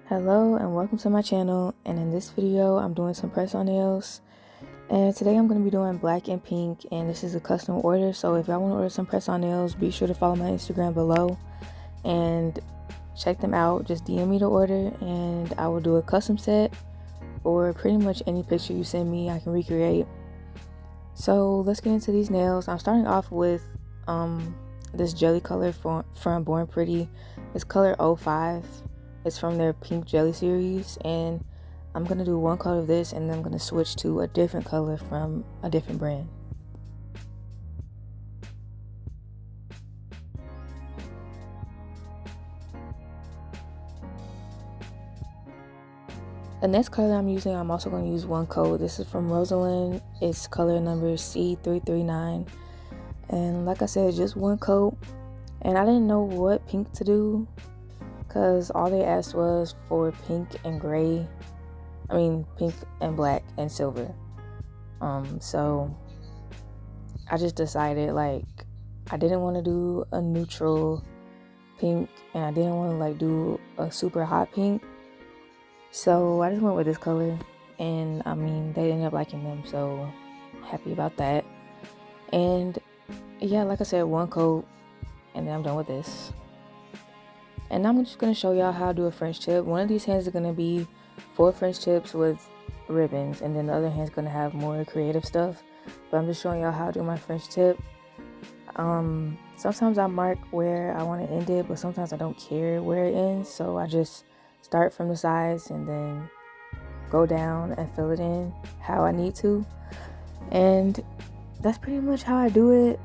Hello and welcome to my channel, and in this video I'm doing some press on nails, and today I'm going to be doing black and pink, and this is a custom order. So if y'all want to order some press on nails, be sure to follow my Instagram below and check them out. Just DM me the order and I will do a custom set, or pretty much any picture you send me I can recreate. So let's get into these nails. I'm starting off with this jelly color from Born Pretty. It's color 05. It's from their pink jelly series, and I'm gonna do one coat of this and then I'm gonna switch to a different color from a different brand. The next color I'm using, I'm also going to use one coat. This is from Rosalind. It's color number C339, and like I said, just one coat. And I didn't know what pink to do because all they asked was for pink and gray. Pink and black and silver. So I just decided, like, I didn't want to do a neutral pink and I didn't want to do a super hot pink. So I just went with this color, and they ended up liking them, so happy about that. And yeah, like I said, one coat and then I'm done with this. And I'm just going to show y'all how to do a French tip. One of these hands is going to be 4 French tips with ribbons, and then the other hand's going to have more creative stuff. But I'm just showing y'all how to do my French tip. Sometimes I mark where I want to end it, but sometimes I don't care where it ends. So I just start from the sides and then go down and fill it in how I need to. And that's pretty much how I do it.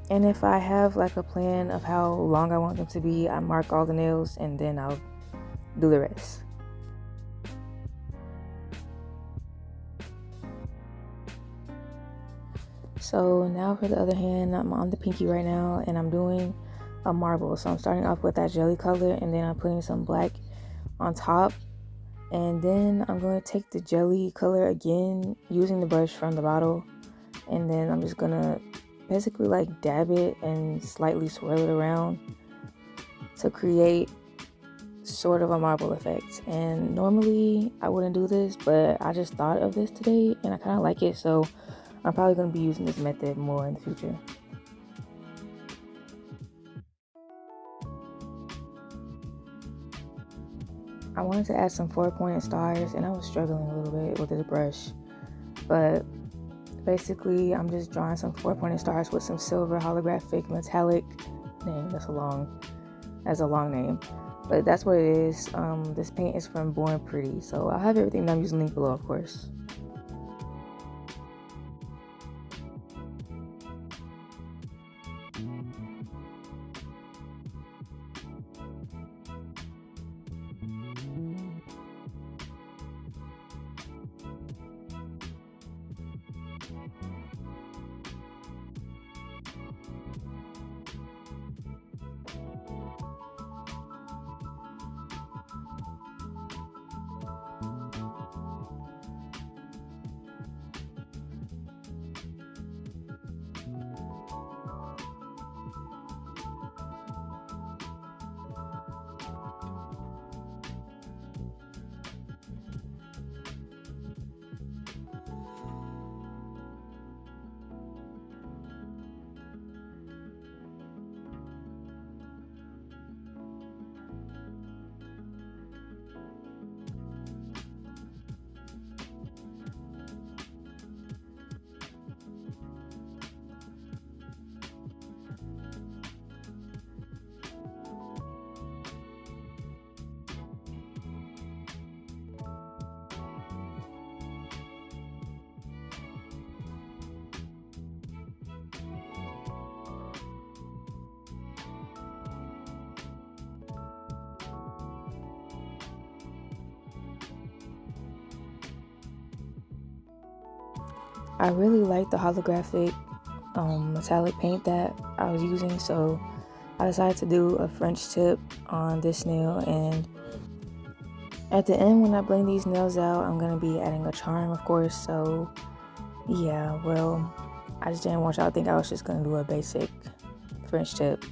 And if I have like a plan of how long I want them to be, I mark all the nails and then I'll do the rest. So now for the other hand, I'm on the pinky right now and I'm doing a marble. So I'm starting off with that jelly color and then I'm putting some black on top. And then I'm going to take the jelly color again using the brush from the bottle. And then I'm just going to basically dab it and slightly swirl it around to create sort of a marble effect. And normally I wouldn't do this, but I just thought of this today and I kind of like it, so I'm probably going to be using this method more in the future. I wanted to add some 4-pointed stars and I was struggling a little bit with this brush, but basically I'm just drawing some 4-pointed stars with some silver holographic metallic name. That's a long name, but that's what it is. This paint is from Born Pretty, so I'll have everything that I'm using linked below, of course. I really like the holographic metallic paint that I was using, so I decided to do a French tip on this nail. And at the end, when I blend these nails out, I'm going to be adding a charm, of course. So yeah, well, I just didn't want y'all to think I was just going to do a basic French tip.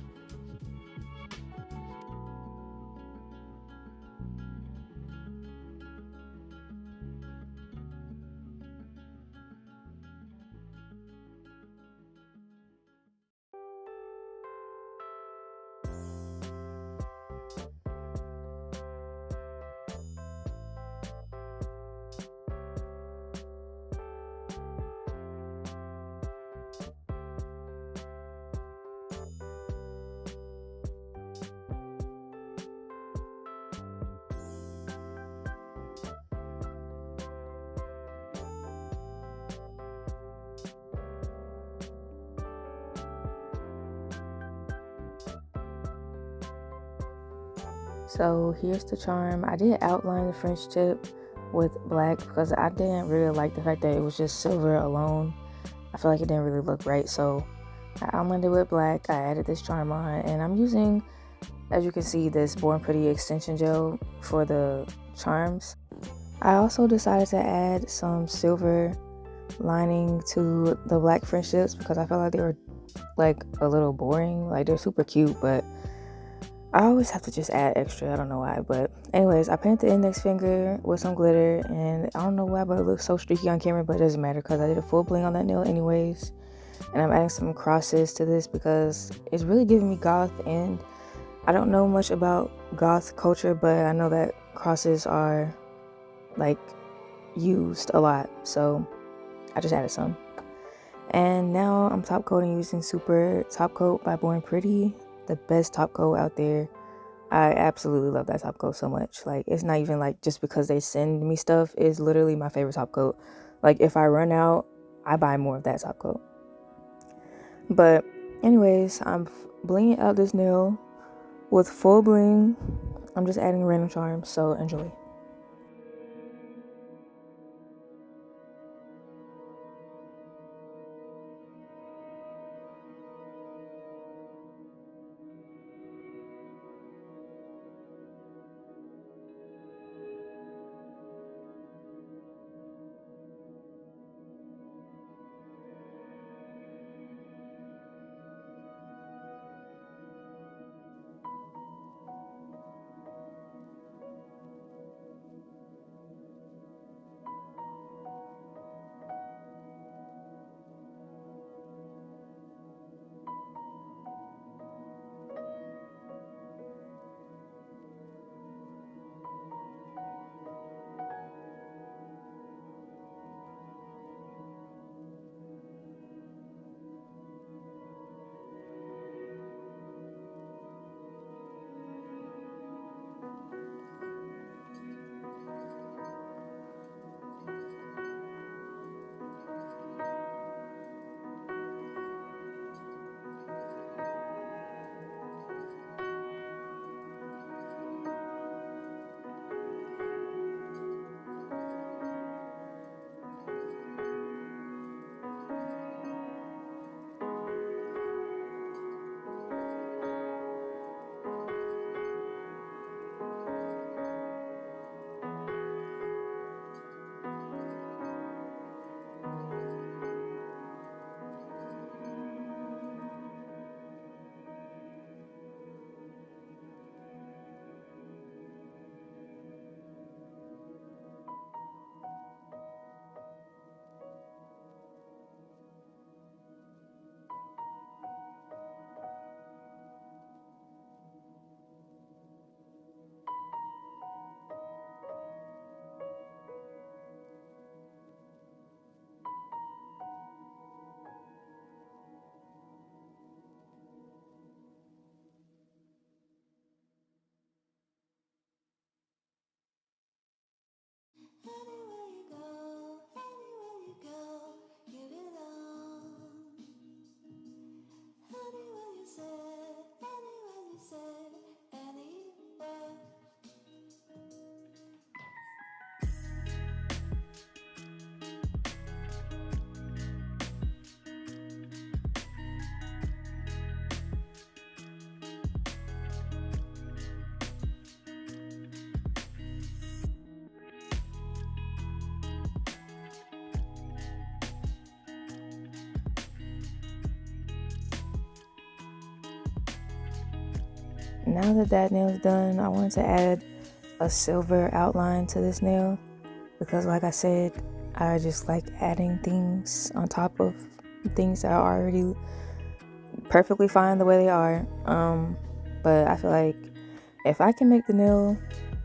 So here's the charm. I did outline the French tip with black because I didn't really like the fact that it was just silver alone. I feel like it didn't really look right, so I outlined it with black. I added this charm on, and I'm using, as you can see, this Born Pretty extension gel for the charms. I also decided to add some silver lining to the black French tips because I felt like they were like a little boring. Like, they're super cute, but I always have to just add extra. I don't know why, but anyways, I painted the index finger with some glitter, and I don't know why, but it looks so streaky on camera, but it doesn't matter because I did a full bling on that nail anyways. And I'm adding some crosses to this because it's really giving me goth, and I don't know much about goth culture, but I know that crosses are like used a lot, so I just added some. And now I'm top coating using Super Top Coat by Born Pretty, the best top coat out there. I absolutely love that top coat so much. Like, it's not even like just because they send me stuff. It's literally my favorite top coat. Like, if I run out, I buy more of that top coat. But anyways, I'm blinging out this nail with full bling. I'm just adding random charms, so enjoy. Now that that nail is done, I wanted to add a silver outline to this nail because, like I said, I just like adding things on top of things that are already perfectly fine the way they are. But I feel like if I can make the nail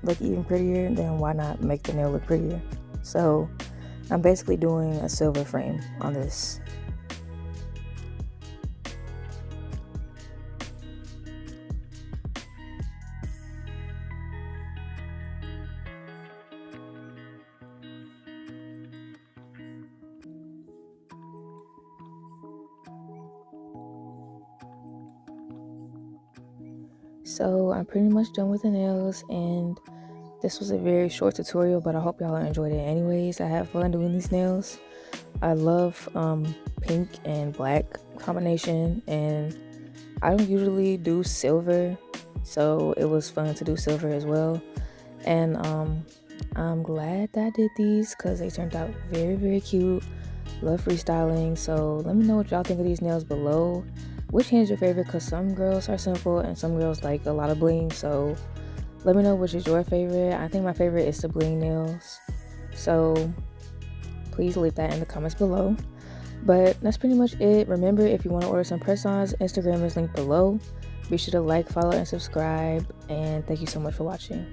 look even prettier, then why not make the nail look prettier? So I'm basically doing a silver frame on this. So I'm pretty much done with the nails, and this was a very short tutorial, but I hope y'all enjoyed it anyways. I had fun doing these nails. I love pink and black combination, and I don't usually do silver, so it was fun to do silver as well. And I'm glad that I did these because they turned out very, very cute. Love freestyling. So let me know what y'all think of these nails below. Which hand is your favorite? Because some girls are simple and some girls like a lot of bling. So let me know which is your favorite. I think my favorite is the bling nails. So please leave that in the comments below. But that's pretty much it. Remember, if you want to order some press-ons, Instagram is linked below. Be sure to like, follow, and subscribe. And thank you so much for watching.